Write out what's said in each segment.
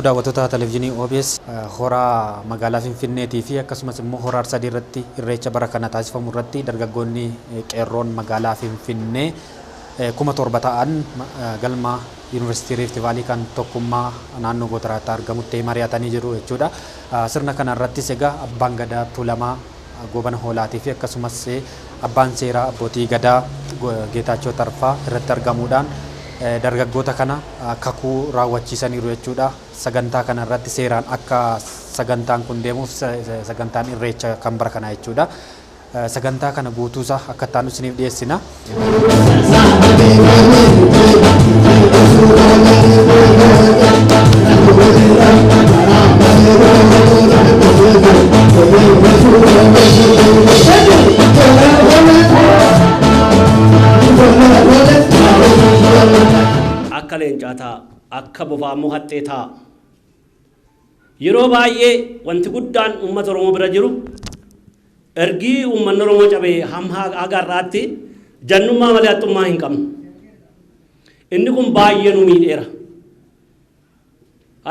daawwattoota televezyiinii OBS horaa magaalaa Finfinneetii fi akkasumas immoo horaa Arsadii irratti irreecha bara kana taasifamu irratti dargaggoonni qeerroon magaalaa Finfinnee 1700 ta'an galma Yuunivarsiitii Rift Vaalii kan tokkummaa naannoo Gootaraatti argamutti mari'atanii jiru jechuudha. Sirna kana irrattis egaa abbaan gadaa Tuulamaa Goobana Hoolaatii fi akkasumas abbaan seeraa abbootii gadaa Geetaachoo Tarfaa irratti argamuudhaan dargaggoota kana kakuu raawwachiisaniiru jechuudha. Sagantaa kana irratti seeraan akka sagantaan kun deemuuf sagantaan irreecha kan bara kana jechuudha. Sagantaa kana guutuusaa akka taanu isiniif dhiyeessina. Akka leencaataa akka bofaamoo hatteetaa yeroo baay'ee wanti guddaan uummata Oromoo bira jiru ergii uummanni Oromoo cabee hamma agarraatti jannummaa malee haxxummaa hin qabnu. Inni kun baay'ee nu miidheera.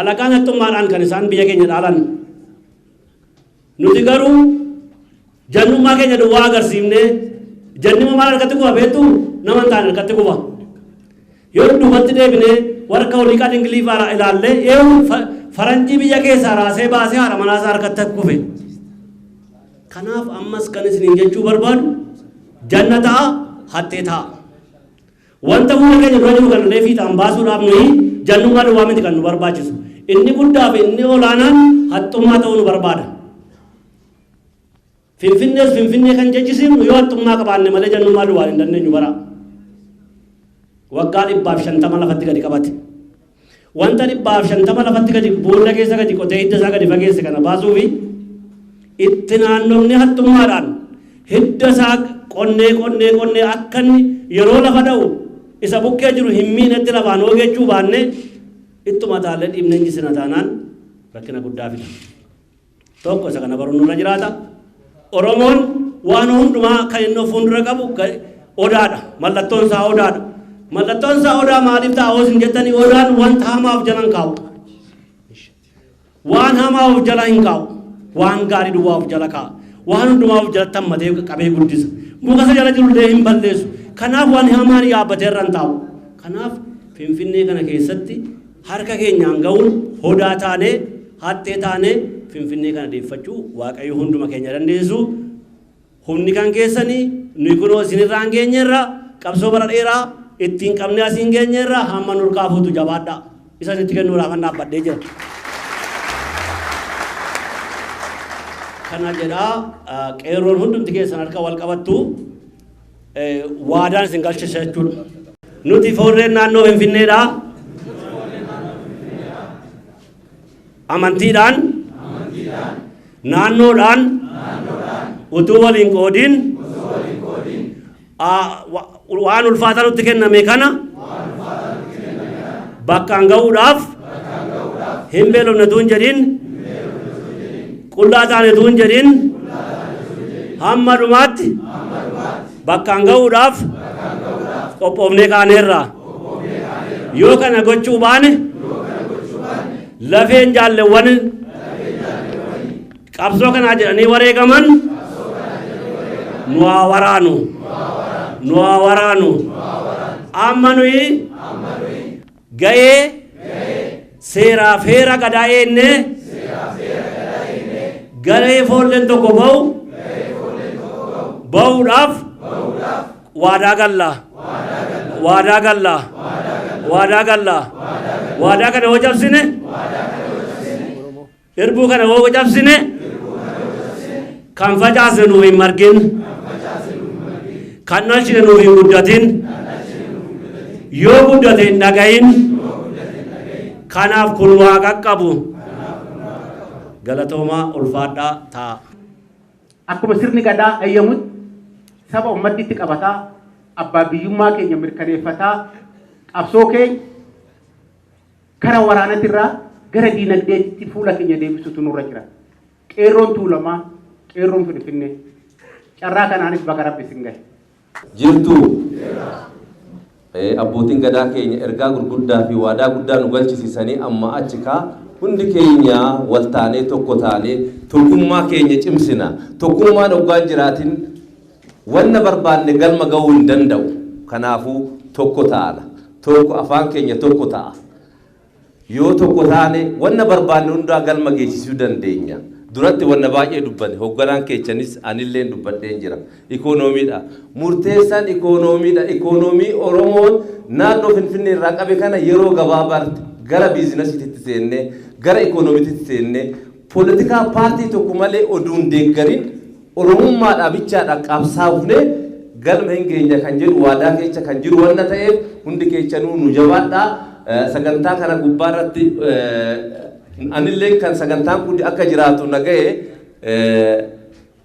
Alagaan haxxummaadhaan kan isaan biyya keenya dhaalan. Nuti garuu jannummaa keenya duwwaa agarsiifnee jannima maal harkatti kufa beektu nama hin taane harkatti kufa. Yoo duubatti deebinee warra waliiqaa Ingiliifaa ilaallee faranjii biyya keessaa raasee baasee haadha manaasaa harkatti kufe. Kanaaf ammas kan isiniin jechuu barbaadu jannataa hattee ta'a. Wanta fuula keenya dura jiru kan illee fiixaan baasuudhaaf nuyi jannummaa duwwaa miti kan nu barbaachisu. Inni guddaa fi inni olaanaan haxxummaa ta'uu nu barbaada. Finfinnee kan jechisiifnu yoo haxxummaa qabaanne malee jannummaa duwwaa hin dandeenyu bara. Waggaa 150 lafatti gadi qabate. Wanta 150 lafatti gadi boolla keessa gadi qotee hidda isaa gadi fageesse kana baasuu fi itti naannofne haxxummaadhaan hidda isaa qonnee akka inni yeroo lafa dha'u isa bukkee jiru hin miinetti lafaan ogeechuu baanne ittuma taallee dhiibnee injisina taanaan rakkina guddaa fida. Tokko isa kana baruun nurra jiraata. Oromoon waan hundumaa kan inni of fuuldura qabu odaadha. Mallattoon isaa odaadha. Mallattoon isaa odaa maaliif ta'a hoos hin jettanii odaan wanta hamaaf jala hin kaa'u. Waan hamaa of jala hin kaa'u. Waan gaarii duwwaa of jala kaa'a. Waan hundumaa of jalatti hammatee qabee guddisa. Muka isa jala jirullee hin balleessu. Kanaaf waan hamaan yaabbatee irra hin taa'u. Kanaaf Finfinnee kana keessatti harka keenyaan ga'uun odaa taanee hattee taanee Finfinnee kana deeffachuu Waaqayyo hunduma keenya dandeessu. Humni kan keessanii nuyi kunoo isinirraa hin geenyerra qabsoo bara dheeraa ittiin qabnee asiin geenyerra hamma nurkaa fuutu jabaadha. Isa itti kennuudhaaf an dhaabbadhee jira. Kana jedhaa qeerroon hundumti keessan harka wal qabattu waadaan isin galchisa jechuudha. Nuti foorreen naannoo Finfinneedha. Amantiidhaan naannoodhaan utuu waliin qoodiin waan ulfaataa nutti kenname kana bakkaan ga'uudhaaf hin beelofne tuun jedhin qullaa taane tuun jedhin hamma dhumaatti bakkaan ga'uudhaaf qophoofnee kaaneerra. Yoo kana gochuu baane lafeen jaalleewwan qabsoo kanaa jedhanii wareegaman nu haa waraanu. Amma nuyi ga'ee seeraa feera gadaa eenne garee foolleen tokko ba'uudhaaf waadaa galla. Waadaa kana hoo cabsine irbuu kana hoo cabsine kan facaasne nuuf hin margin. Kan nalchine nuuf hin guddatin. Yoo guddate hin dhagahin. kanaaf kun waaqa qabu galatooma ulfaadhaa taa akkuma sirni gadaa ayyamuut saba ummatitti qabataa abbaa biyyummaa keenya mirkaneeffataa qabsoo keenya kara waraanatirraa gara diinagdeetti fuula keenya deebisutu nurra jira qeerroon tuulamaa qeerroon Finfinnee carraa kanaanis baga Rabbi sin gahe jirtu abbootiin gadaa keenya ergaa gurguddaa fi waadaa guddaa nu galchisiisanii amma achi kaa hundi keenya wal taanee tokko taanee tokkummaa keenya cimsina tokkummaa dhuggaan jiraatin wanna barbaanne galma ga'uu hin danda'u kanaafuu tokko taana tokko afaan keenya tokko ta'a yoo tokko taane wanna barbaanne hundaa galma geessisuu dandeenya duratti wanna baay'ee dubbanne hogganaan keessanis anillee dubbadheen jira ikoonomiidha murteessaan ikoonomiidha ikoonomii Oromoon naannoo Finfinnee irraa qabe kana yeroo gabaabaatti gara biizinasiitti seennee gara ikoonomiitti seennee poolitikaa paartii tokko malee oduun deeggarin Oromummaadhaa bichaadha qabsaafne galma hin geenya kan jedhu waadaa keessa kan jiru wanna ta'eef hundi keessanuu nu jabaadhaa sagantaa kana gubbaarratti anillee kan sagantaan kun akka jiraatu naga'e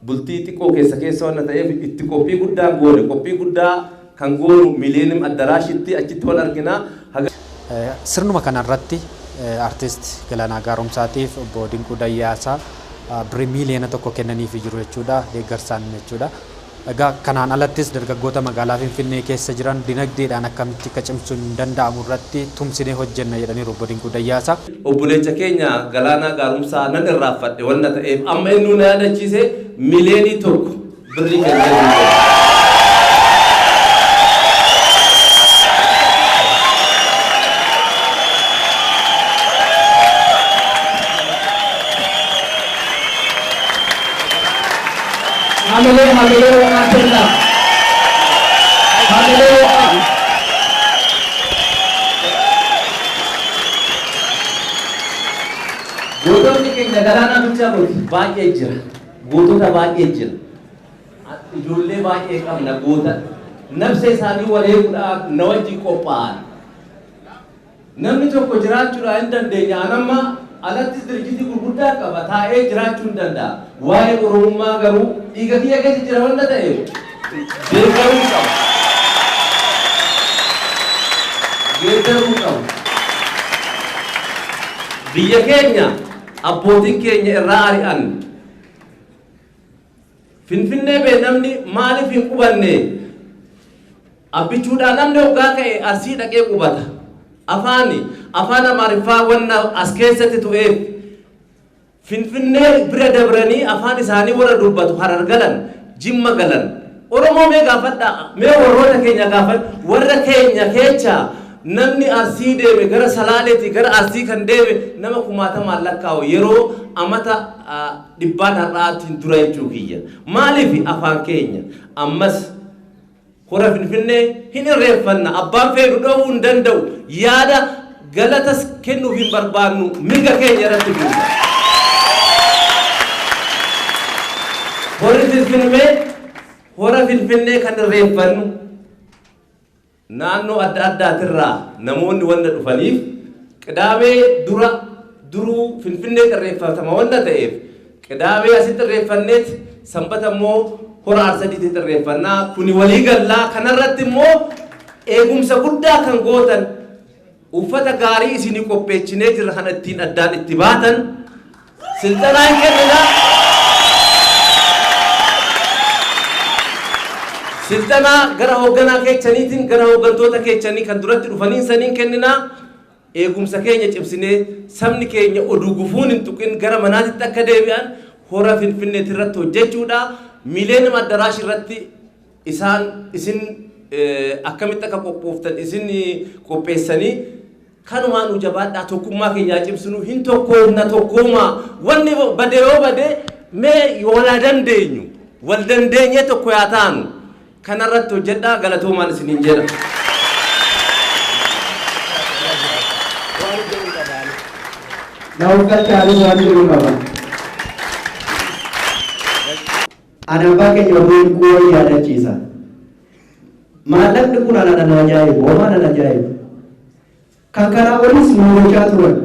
bultii xiqqoo keessa wanna ta'eef itti qophii guddaa goone qophii guddaa kan goonu mileenim addaraashitti achitti wal arginaa sirnuma kanarratti artist Galaanaa Gaaromsaatiif obbo Dinquu Dayyaasaa birrii miliyoona tokko kennaniif jiru jechuudha deeggarsaan jechuudha. Egaa kanaan alattis dargaggoota magaalaa Finfinnee keessa jiran dinagdeedhaan akkamitti akka cimsuun danda'amu irratti tumsinee hojjenna jedhaniiru obbo Dinquu Dayyaasaa. Obboleessa keenya Galaanaa Gaaromsaa nan irraanfadhe wanna ta'eef amma inni nu yaadachiise miliyoonii tokko birrii kennanii. Hallelujah, Atilla. Hallelujah. Gootonni keenya Galaanaa bichaa baay'ee jira. Gootota baay'ee jira. Ijoollee baay'ee qabna goota. Nafsa isaanii wareeguudhaaf na wajjin qophaa'an. Namni tokko jiraachuudhaan hin dandeenya. Anamma alatti dirjiti gurguddaa qaba taa'ee jiraachuu hin danda'a. Waa'ee Oromummaa garuu dhiiga kiyya keessa jira wanta ta'eef deeggaruu qaba. Deeggaruu qaba. Biyya keenya abbootiin keenya irraa ari'an Finfinnee bee namni maaliif hin qubanne abbichuudhaan namni hoggaa ka'e Arsii dhaqee qubata. Afaan Amaariffaa wanna as keessatti tu'eef Finfinnee bira dabranii afaan isaanii warra dubbatu Harar galan Jimma galan Oromoo mee gaafadha mee warroota keenya gaafadha warra keenya kecha namni Arsii deeme gara Salaaleetii gara Arsii kan deeme nama kumaatamaan lakkaa'u yeroo amata dhibbaan har'aatiin dura jechuu kiyya maaliif afaan keenya ammas hora Finfinnee hin irreeffanna abbaan fedhu dhowuu hin danda'u yaada galatas kennuuf hin barbaannu mirga keenya irratti buusa. Hora Finfinnee kan irreeffannu naannoo adda addaatirraa namoonni wanda dhufaniif qidaamee duruu Finfinnee irreeffatama wanda ta'eef qidaamee asitti irreeffanneet sanbata immoo hora Arsadiitti irreeffannaa kuni walii gallaa kanarratti immoo eegumsa guddaa kan gootan uffata gaarii isinii qopheechinee jirra kan ittiin addaan itti baatan silxanaa hin kennina. Silxanaa gara hoogganaa keessaniitiin gara hooggantoota keessanii kan duratti dhufaniin saniin kennina eegumsa keenya cimsinee sabni keenya oduu gufuun hin tuqin gara manaatitti akka deebi'an hora Finfinneetti irratti hojjechuudha mileenum addaraashii irratti isin akkamitti akka qophooftan isin qopheessanii kanumaan nu jabaadhaa tokkummaa keenyaa cimsinu hin tokkoomna tokkoomaa wanni badee yoo badee mee wal dandeenyu wal dandeenyee tokko yaa taanu kanarratti hojjedhaa galatoomaan isiniin jedha. Anak keenya waliin kuwwan yaadachiisa. Maallaqni kun ana ajaa'ibu, waan ana ajaa'ibu. kan kana olis nu gochaa turan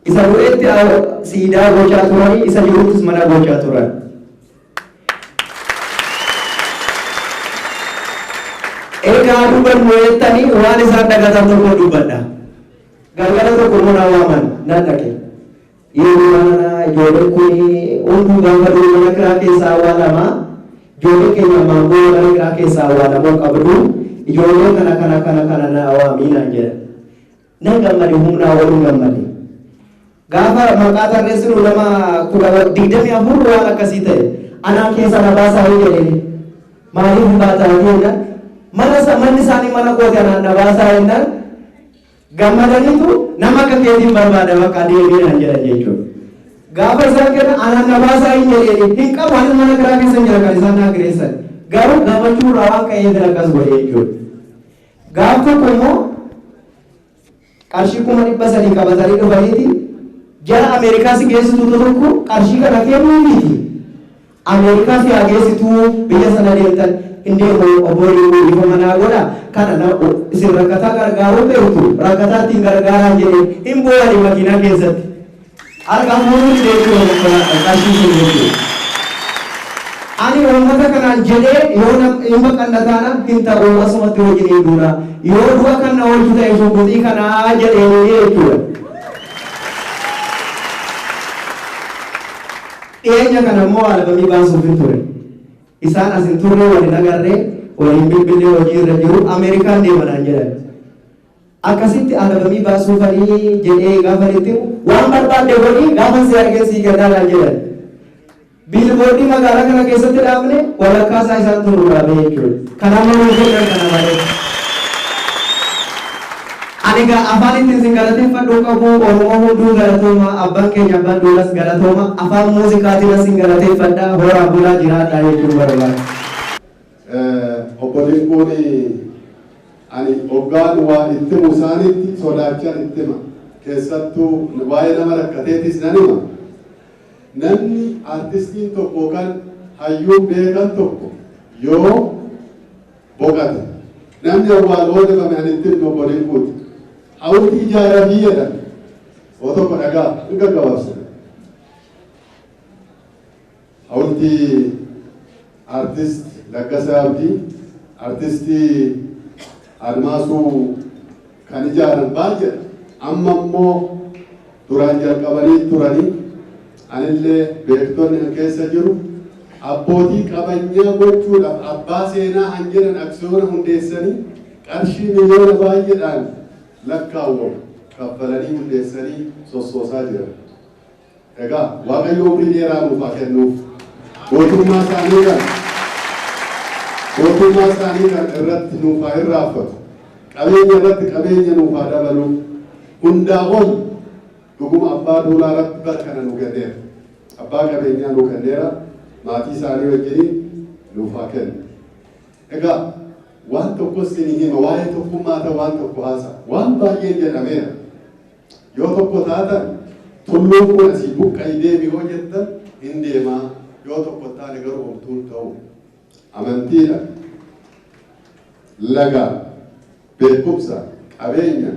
isa du'eetti siidaa gochaa turanii isa jiruutis mana gochaa turan. Egaa dubbannoo jettanii waan isaan dhagatan tokko dubbadha. Galgala tokko mana waaman nan dhaqe. Yeroo mana ijoolleen kun hunduu gaafa durii mana kiraa keessaa awwaalamaa ijoollee keenya maangoo mana kiraa keessaa awwaalamoo qabdu ijoollee kana na waamiinaan jedha. Nan gammade humnaa waliin gammade. Gaafa maqaa tarreessinu nama 24 waan akkasii ta'e anaa keessa na baasaa hin jedhee maaliif baataa jenna manni isaanii mana kooti anaan na baasaa jennaan gammadaniitu nama akka keetiin barbaada bakka deebiinaan jedhan jechuudha. Gaafa isaan kenna anaan na baasaa hin jedhee hin qabu anis mana kiraa keessa jira kan isaan naa gireessan garuu gammachuu irraa waan ka'eef akkas godhe jechuudha. Gaaf tokko immoo qarshii 300 qabatanii dhufaniiti jara Ameerikaa si geessitu tokko qarshii kana kennuu miti. Ameerikaa si geessitu biyya sana deemtan indeemo oboolii ifa manaa godha kana isin rakkataa gargaaruu beektu rakkataa ittiin gargaaraa jedhee hin boo'ani makiinaa keessatti. Argaa fuudhuun deemtuu qarshii sun jechuudha. Ani uummata kanaan jedhee yoo hin baqannataana hin ta'u asumatti wajjin hin duuna yoo du'a kan na hojii ta'e shukutii kanaa jedhee jechuudha. Dhiyeenya kana immoo albamii baasuuf hin ture. Isaan as hin turre waliin agarree waliin bilbilee hojii irra jiru Ameerikaan deemanaan jedhan. Akkasitti albamii baasuufanii jedhee gaafa itti waan barbaadde godhii gaafa si argee sii kennaadhaan jedhan. Biilboordii magaalaa kana keessatti dhaabne walakkaa isaa isaan turu dhaabee jechuudha. Kanaafuu nuuf godhan kana malee. Ani afaan ittiin sin galateeffadhuu qabu Oromoo hunduu galatooma abbaan keenya abbaan duulas galatooma afaan muuziqaatiin sin galateeffadha horaa bulaa jiraadha jechuun barbaada. Obboleen kun ani hoggaan waan itti himu isaaniitti sodaachaan itti hima keessattuu waa'ee nama rakkateetis nan hima. Namni artistiin tokko kan hayyuu beekan tokko yoo boqate namni awwaaloo dhabame ani itti himu obboleen kuuti. Hawulti ijaaraa biyyaadhaan oo tokko dhagaa hin gaggabaabsine. Hawulti artist Laggasaa Abdii, artistii Admaasuu kan ijaaran baay'eedha. Amma immoo duraan jalqabanii turanii anillee beektonni keessa jiru abbootii qabeenyaa gochuudhaaf abbaa seenaa han jedhan aksiyoona hundeessanii qarshii miliyoona baay'eedhaan lakkaawwamu kaffalanii hundeessanii sossoosaa jiran. Egaa Waaqayyo umrii dheeraa nuuf haa kennuuf mootummaa isaanii kan irratti nuuf haa irraanfatu qabeenya irratti qabeenya nuuf haa dabalu hundaa ol dhuguma abbaa duulaa irratti bara kana nu kenneera abbaa qabeenyaa nu kenneera maatii isaanii wajjiniin nuuf haa kennu. Egaa waan tokko isin hima waa'ee tokkummaa ta'e waan tokko haasa waan baay'ee jedhameera yoo tokko taatan tulluun kun asii buqqa'ii deemi yoo jettan hin deemaa yoo tokko taane garuu homtuun ta'u amantiidha laga beekumsa qabeenya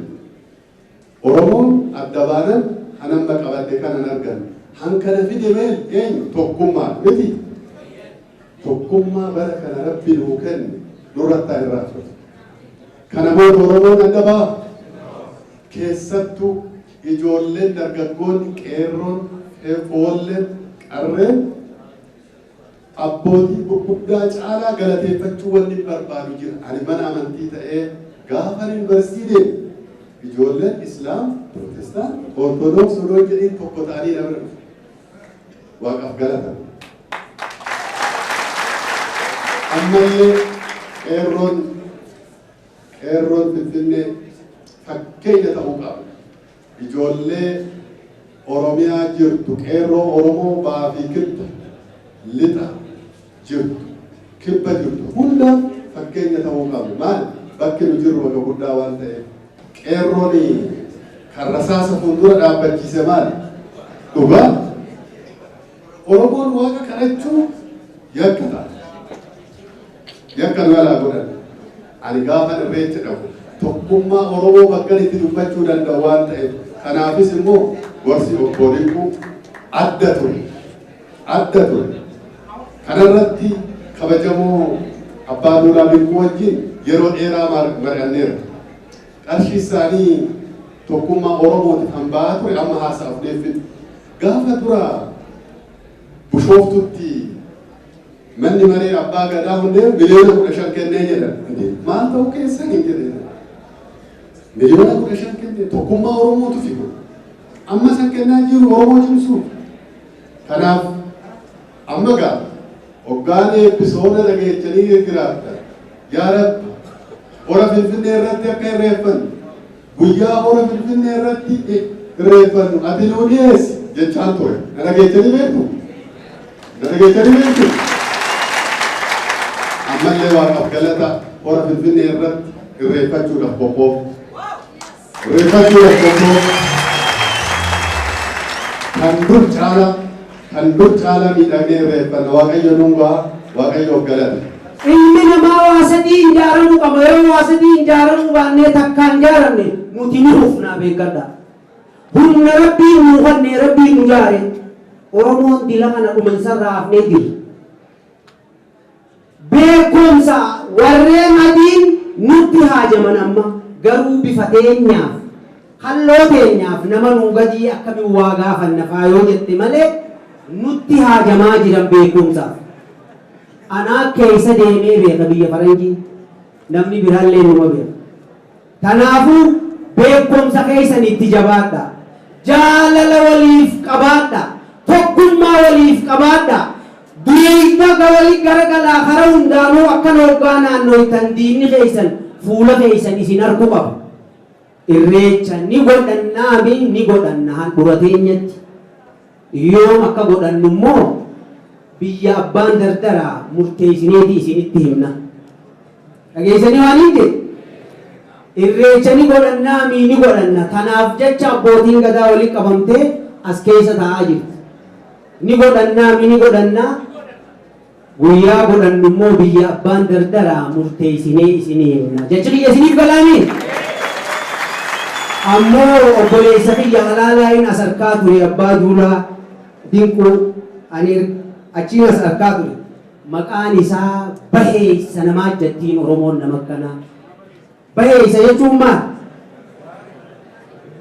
Oromoon adda baanan hanamma qabadde kanan argan hankana fide meel eenyu tokkummaa miti tokkummaa bara kana rabbi nuu kenne nurrattaa irraanfatu. Kana booda Oromoon adda baa keessattuu ijoolleen dargaggoonni qeerroon foolleen qarreen abbootii gurguddaa caalaa galateeffachuu wanni barbaadu jira. Ani mana amantii ta'ee gaafa yuunivarsiitii deemu ijoolleen Islaam, Protestaan, Ortodoks odoo jedhiin tokko ta'anii nama dhufu. Waaqaaf galatan. Ammallee qeerroon Finfinnee fakkeenya ta'uu qaba. Ijoollee Oromiyaa jirtu qeerroo Oromoo baafii kibba lixa jirtu kibba jirtu hunda fakkeenya ta'uu qabu. Maal bakki nu jirru bakka guddaa waan ta'eef qeerroon kan rasaasa fuuldura dhaabbachiise maal dhugaa Oromoon waaqa kadhachuu yakka ta'a. Yakka nu alaa godhan ani gaafa irreecha dhabu tokkummaa Oromoo bakka itti dubbachuu danda'u waan ta'eef kanaafis immoo gorsi obboleekku adda ture. Kanarratti kabajamoo abbaa duulaa beekuu wajjin yeroo dheeraa mari'anneera. Qarshii isaanii tokkummaa Oromootiif kan ba'aa ture amma haasa'uuf gaafa dura Bushooftutti manni maree abbaa gadaa hundee miliyoona 15 kennee jedhan. Maal ta'u keessan hin jedheen. Miliyoona 15 kennee tokkummaa Oromootu fidu. Amma san kennaa jiru Oromoo cimsuuf. Kanaaf amma gaa hoggaan eebbisoona dhageechanii jiraatan yaa Rabbi hora Finfinnee irratti akka irreeffannu guyyaa hora Finfinnee irratti irreeffannu ati nuu dhiyeessi jechaan ture. Na dhageechanii beektu? Ammallee waaqaaf galata hora Finfinnee irratti irreeffachuudhaaf qophoof. Kan dur caala miidhagee irreeffanna Waaqayyo nuungaa Waaqayyoof galata. Ilmi namaa waa sadii ijaaramuu qaba. Yoo waa sadii ijaaramuu baannee takkaan ijaaramne nuti ni hufnaa beekadha. Humna Rabbii nu hubannee Rabbii nu jaare Oromoon dila kana dhumansarraa hafnee jira. Beekumsa warreen adiin nutti haajaman amma garuu bifa teenyaaf halloo teenyaaf nama nuu gadii akkamiin waa gaafanna faa yoo jette malee nutti haajamaa jiran beekumsaaf. Anaa keessa deemee beeka biyya faranjii namni biraallee numa beeka. Kanaafuu beekumsa keessan itti jabaadha. Jaalala waliif qabaadha. Tokkummaa waliif qabaadha. Dureeyta gawali garagalaa kara hundaanuu akka hoggaa naannooytan diinni keessan fuula keessan isin argu qaba. Irreecha ni godhannaami ni godhanna handura teenyatti. Yoom akka godhannu immoo biyya abbaan dardaraa murteessineeti isinitti himna. Dhageessanii waan hin jedhe irreecha ni godhannaami ni godhanna. Kanaaf jecha abbootiin gadaa waliin qabamtee as keessa taa'aa jirti. Ni godhannaami ni godhanna. Guyyaa godhannu immoo biyya abbaan dardaraa murteessinee isinii himna. Jecha kiyya isiniif galaami. Ammoo obboleessa kiyya alaalaayin as harkaa ture abbaa duulaa dinquu ani achiin as harkaa ture. Maqaan isaa baheessa namaa jattiin Oromoon nama akkanaa. Baheessa jechuun maal?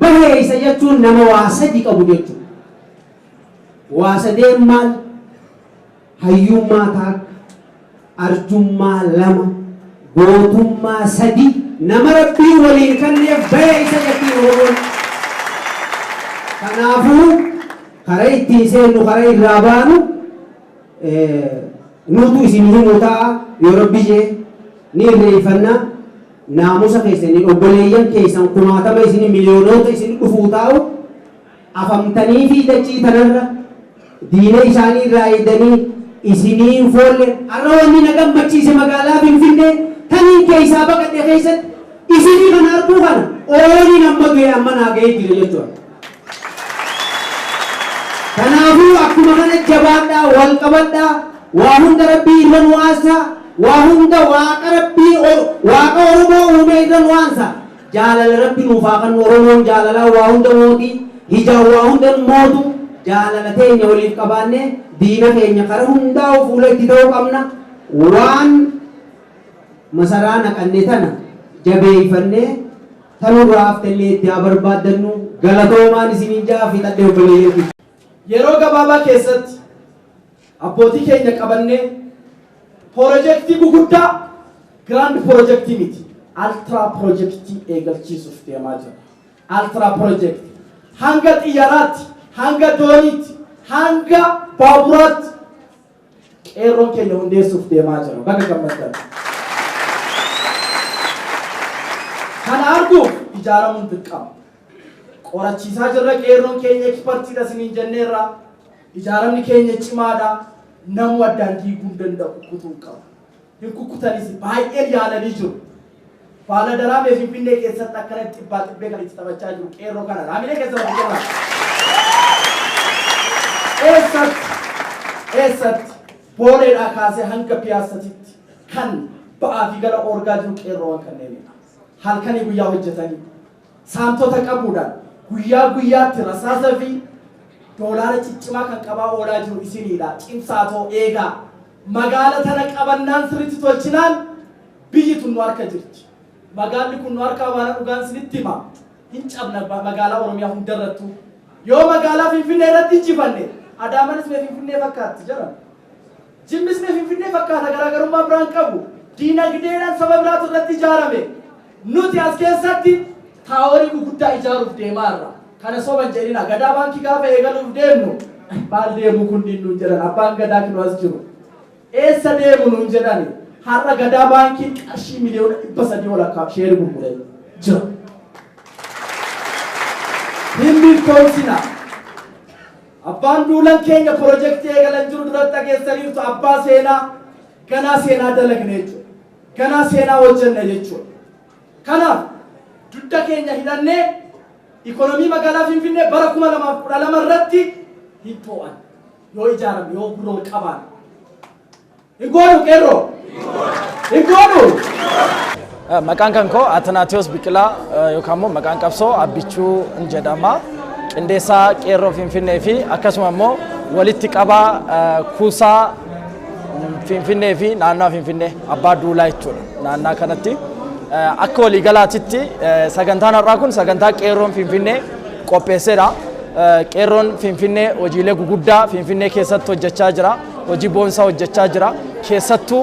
Baheessa jechuun nama waa sadi qabu jechuudha. Waa sadeen maal? Hayyummaa takka, arjummaa lama, gootummaa sadi nama Rabbii waliin kanneef baheessa jattiin Oromoon. Kanaafuu karaa ittiin seennu karaa irraa baanu nutu isin himuu ta'a yoo Rabbi jee ni irreeffannaa. Naamusa keessanii obboleeyyan keessan kumaatama isin miliyoonota isin dhufuu taa'u afamtanii fi dachii tanarra diina isaanii irraa eeganii isiniin foolle arroonni na gammachiise magaalaa Finfinnee tanii keessaa baqadhe keessatti isinii kana arguu kana oolii nama du'e amma naa ga'ee jira jechuudha. Kanaafuu akkuma kana jabaadhaa wal qabadhaa waa hunda Rabbii irra nu waasaa. Waa hunda waaqa Rabbii waaqa Oromoo uume irraan waansa jaalala Rabbii nuuf haa kennu. Oromoon jaalalaa waa hunda mootii hijaan waa hunda mootu jaalala teenya waliif qabaannee diina keenya karaa hundaa fuula itti ta'uu qabna. Waan masaraa naqanne tana jabeeffannee tanurraa haftallee itti haa barbaaddannu. Galatoomaan isinii jaa fi xadhee obboleeyyeetti. Yeroo gabaabaa keessatti abbootii keenya qabannee Projektii guguddaa grand projektii miti ultra projektii eegalchiisuuf deemaa jira. Ultra projektii hanga xiyyaaraatti, hanga dooniitti, hanga baaburaatti qeerroon keenya hundeessuuf deemaa jira. Baga gammaddan. Kana arguuf ijaaramuun dirqama. Qorachiisaa jirra qeerroon keenya ekspertiidha isiniin jenneerra. Ijaaramni keenya cimaadha. Namu addaan diiguu danda'u kutuu qaba. Hin kukkutanis baay'ee yaalanii jiru. Faala daraamee Finfinnee keessatti akkana xibbaa xibbee kan itti taphachaa jiru qeerroo kana raamilee keessa hojjetamaa. Eessatti booleedhaa kaasee hanga piyaasatitti kan ba'aa fi gala orgaa jiru qeerroowwan kanneenidha. halkanii guyyaa hojjetanii saamtota qabuudhaan guyyaa guyyaatti rasaasa fi doolaara ciccimaa kan qabaa oolaa jiru isiniidha. Cimsaatoo eegaa magaala tana qabannaan sirriitti tolchinaan biyyi tun nu harka jirti. Magaalli kun nu harkaa waan dhugaan sinitti hima. Hin cabna magaalaa Oromiyaa hundarrattu. Yoo magaalaa Finfinnee irratti injifanne Adaamanis mee Finfinnee fakkaatti jedhama. Jimmis mee Finfinnee fakkaata garaagarummaa biraan qabu. Diinagdeedhaan saba biraatu irratti ijaarame. Nuti as keessatti taaworii gurguddaa ijaaruuf deemaa jirra. Kana soban jedhina gadaa baankii gaafa eegaluuf deemnu maal deemu kun nuun jedhan abbaan gadaa kinu as jiru. Eessa deemu nuun jedhani har'a gadaa baankii qarshii miliyoona 300 walakkaaf sheeri gurguree jira. Himbilkoomsina abbaan duulan keenya piroojeektii eegalan jiru duratti dhageessaniirtu abbaa seenaa ganaa seenaa dalagne jechuudha. Ganaa seenaa hojjenne jechuudha. Kanaaf dudda keenya hidhannee ikonomii magaalaa Finfinnee bara 2012 irratti hin to'an yoo ijaarame yoo guroo qaban. Igoonu qeerroo. Igoonu. Maqaan kan koo Atanaatiyoos Biqilaa yookaan immoo maqaan qabsoo Abbichuu jedhama. Qindeessaa qeerroo Finfinnee fi akkasuma immoo walitti qabaa kuusaa Finfinnee fi naannoo Finfinnee abbaa duulaa jechuudha. Naannoo kanatti akka waliigalaatitti sagantaan har'aa kun sagantaa qeerroon Finfinnee qopheessedha. Qeerroon Finfinnee hojiilee guguddaa Finfinnee keessatti hojjechaa jira. Hojii boonsaa hojjechaa jira. Keessattuu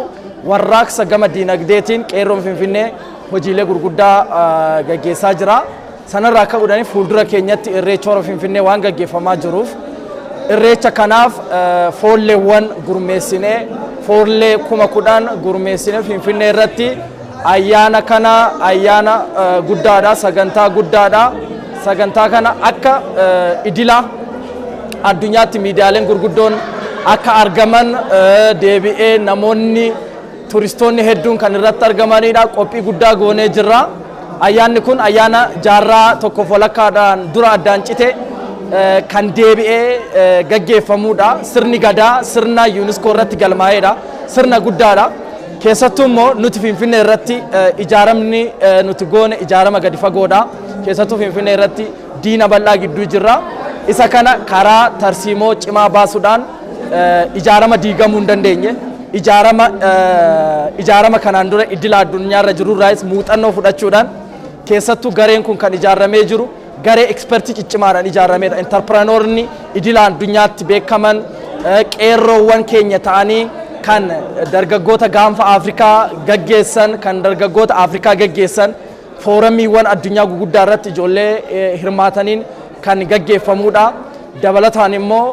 warraaqsa gama diinagdeetiin qeerroon Finfinnee hojiilee gurguddaa gaggeessaa jira. Sanarraa akka godhanii fuuldura keenyatti irreecha hora Finfinnee waan gaggeeffamaa jiruuf irreecha kanaaf foolleewwan gurmeessinee foollee 10,000 gurmeessinee Finfinnee irratti ayyaana kana ayyaana guddaadha, sagantaa guddaadha. Sagantaa kana akka idila addunyaatti miidiyaaleen gurguddoon akka argaman deebi'ee namoonni turistoonni hedduun kan irratti argamanidha. Qophii guddaa goonee jirra. Ayyaanni kun ayyaana jaarraa tokkoof walakkaadhaan dura addaan cite kan deebi'ee gaggeeffamudha. Sirni gadaa sirna UNESCO irratti galmaa'edha. Sirna guddaadha. Keessattuu immoo nuti Finfinnee irratti ijaaramni nuti goone ijaarama gadi fagoodha. Keessattuu Finfinnee irratti diina bal'aa gidduu jirra. Isa kana karaa tarsiimoo cimaa baasuudhaan ijaarama diigamuu hin dandeenye. Ijaarama kanaan dura idila addunyaarra jirurraayis muuxannoo fudhachuudhaan keessattuu gareen kun kan ijaaramee jiru garee ekspertii ciccimaadhaan ijaarameedha. Interpreenoorni idila addunyaatti beekaman qeerroowwan keenya ta'anii kan dargaggoota gaanfa Afrikaa gaggeessan kan dargaggoota Afrikaa gaggeessan fooramiiwwan addunyaa guguddaa irratti ijoollee hirmaataniin kan gaggeeffamudha. Dabalataan immoo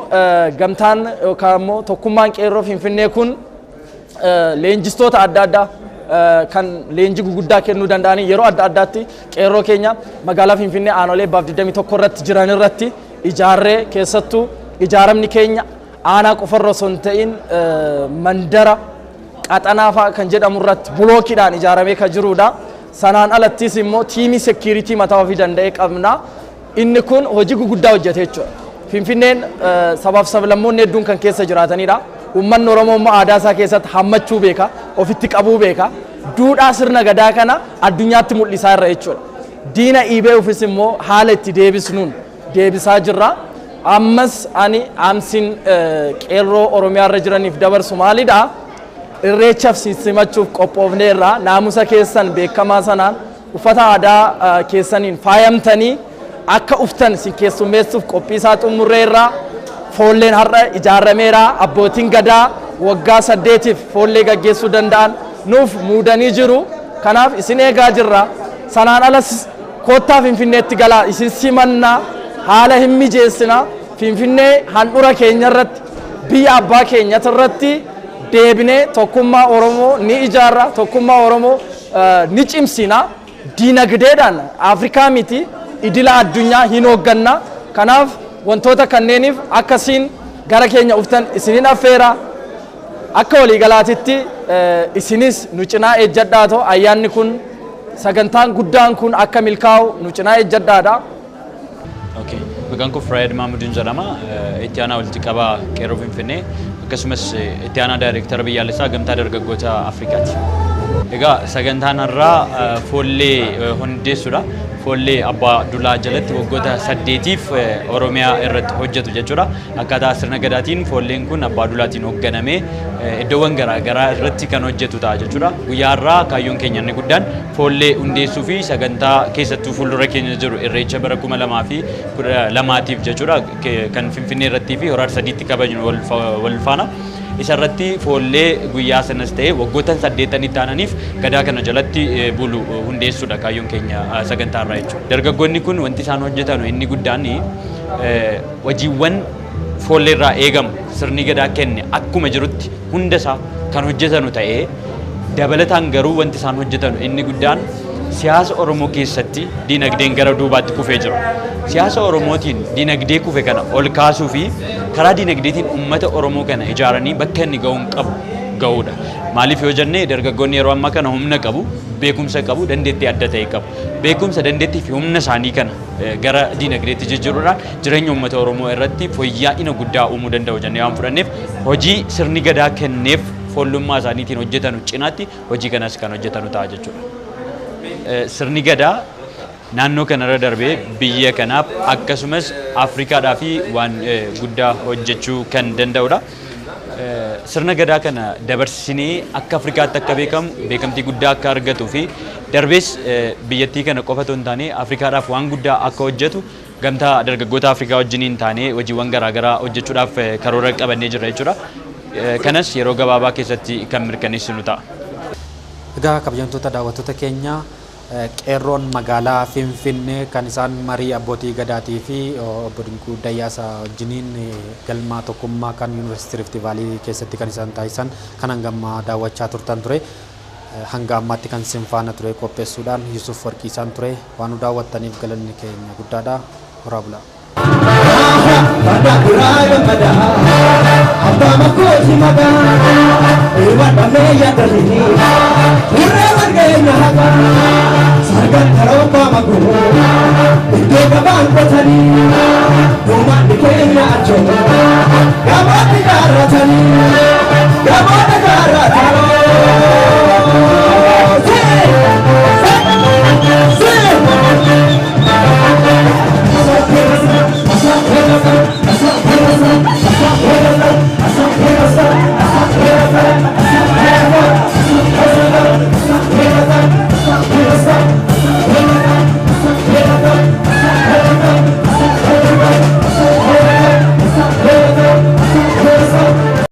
gamtaan yookaan immoo tokkummaan qeerroo Finfinnee kun leenjistoota adda addaa kan leenjii guguddaa kennuu danda'anii yeroo adda addaatti qeerroo keenya magaalaa Finfinnee aanolee 21 irratti jiran irratti ijaarree keessattuu ijaaramni keenya aanaa qofarra osoo hin ta'in mandara qaxanaa fa'aa kan jedhamu irratti bulookiidhaan ijaaramee kan jirudha. Sanaan alattis immoo tiimii sekiiritii mataa ofii danda'ee qabna. Inni kun hojii guguddaa hojjete jechuudha. Finfinneen sabaaf sablammoonni hedduun kan keessa jiraatanidha. Uummanni Oromoo immoo aadaa isaa keessatti hammachuu beeka, ofitti qabuu beeka. Duudhaa sirna gadaa kana addunyaatti mul'isaa irra jechuudha. Diina dhiibee ofis immoo haala itti deebisnuun deebisaa jirra. Ammas ani amsin qeerroo Oromiyaa irra jiraniif dabarsu maalidha? Irreechaaf simachuuf qophoofneerra naamusa keessan beekamaa sanaan uffata aadaa keessaniin faayamtanii akka uftan si keessummeessuuf qophii isaa xumurreerra. Foolleen har'a ijaarameera. Abbootiin gadaa waggaa 8tiif foollee gaggeessuu danda'an nuuf muudanii jiru. Kanaaf isin eegaa jirra. Sanaan alas koottaa Finfinneetti galaa isin simannaa haala hin mijeessina. Finfinnee handhuura keenya irratti biyya abbaa keenyatti irratti deebinee tokkummaa Oromoo ni ijaarra. Tokkummaa Oromoo ni cimsina. Diinagdeedhaan Afrikaa miti idila addunyaa hin hoogganna. Kanaaf wantoota kanneeniif akkasiin gara keenya uftan isinin affeera. Akka waliigalaatitti isinis nu cinaa ejjadhaatoo ayyaanni kun sagantaan guddaan kun akka milkaa'u nu cinaa ejjadhaadha. Okay. Maqaan koo Firaayid Maamudiin jedhama. Itti aanaa walitti qabaa qeerroo Finfinnee akkasumas itti aanaa daayireektara biyyaalessaa gamtaa dargaggoota Afrikaati. Egaa sagantaan har'aa foollee hundeessuudha. Foollee abbaa dulaa jalatti waggoota 8tiif Oromiyaa irratti hojjetu jechuudha. Akkaataa sirna gadaatiin foolleen kun abbaa dulaatiin hoogganamee iddoowwan garaa garaa irratti kan hojjetu ta'a jechuudha. Guyyaa har'aa kaayyoon keenya inni guddaan foollee hundeessuu fi sagantaa keessattuu fuuldura keenya jiru irreecha bara 2012tiif jechuudha kan Finfinnee irrattii fi Hora Arsadiitti kabajnu wal faana. Isarratti foollee guyyaa sanas ta'e waggoota 8 taananiif gadaa kana jalatti bulu hundeessuudha kaayyoon keenya sagantaa irraa jechuudha. Dargaggoonni kun wanti isaan hojjetan inni guddaan hojiiwwan foollee irraa eegamu sirni gadaa kenne akkuma jirutti hundasaa kan hojjetanu ta'ee dabalataan garuu wanti isaan hojjetan inni guddaan siyaasa Oromoo keessatti dinagdeen gara duubaatti kufee jira. Siyaasa Oromootiin dinagdee kufe kana ol kaasuu fi karaa dinagdeetiin uummata Oromoo kana ijaaranii bakka inni ga'uun qabu ga'uudha. Maaliif yoo jennee dargaggoonni yeroo ammaa kana humna qabu, beekumsa qabu, dandeettii adda ta'e qabu. Beekumsa, dandeettii fi humna isaanii kana gara dinagdeetti jijjiiruudhaan jireenya uummata Oromoo irratti fooyya'ina guddaa uumuu danda'u jennee waan fudhanneef hojii sirni gadaa kenneef foollummaa isaaniitiin hojjetanu cinaatti hojii kanas kan hojjetanu ta'a jechuudha. Sirni gadaa naannoo kanarra darbee biyya kanaaf akkasumas Afrikaadhaa fi waan guddaa hojjechuu kan danda'udha. Sirna gadaa kana dabarsinee akka Afrikaatti akka beekamu beekamtii guddaa akka argatuu fi darbees biyyattii kana qofa otoo hin taane Afrikaadhaaf waan guddaa akka hojjetu gamtaa dargaggoota Afrikaa wajjiniin taanee hojiiwwan garaa garaa hojjechuudhaaf karoora qabannee jirra jechuudha. Kanas yeroo gabaabaa keessatti kan mirkaneessinu ta'a. Egaa kabajamtoota daawwattoota keenya qeerroon magaalaa Finfinnee kan isaan marii abbootii gadaatii fi obbo Dinquu Dayyaasaa wajjiniin galma tokkummaa kan Yuunivarsiitii Rift Vaalii keessatti kan isaan taasisan kan hangammaa daawwachaa turtan ture. Hanga ammaatti kan isin faana ture qopheessuudhaan Yusuf Warqiisaan ture. Waan nu daawwattaniif galanni keenya guddaadha. Horaa bulaa. Sargan taroba maguru, indo gaban kotani, duma dikenya acho, gaban negara tani, gaban negara tani. Asa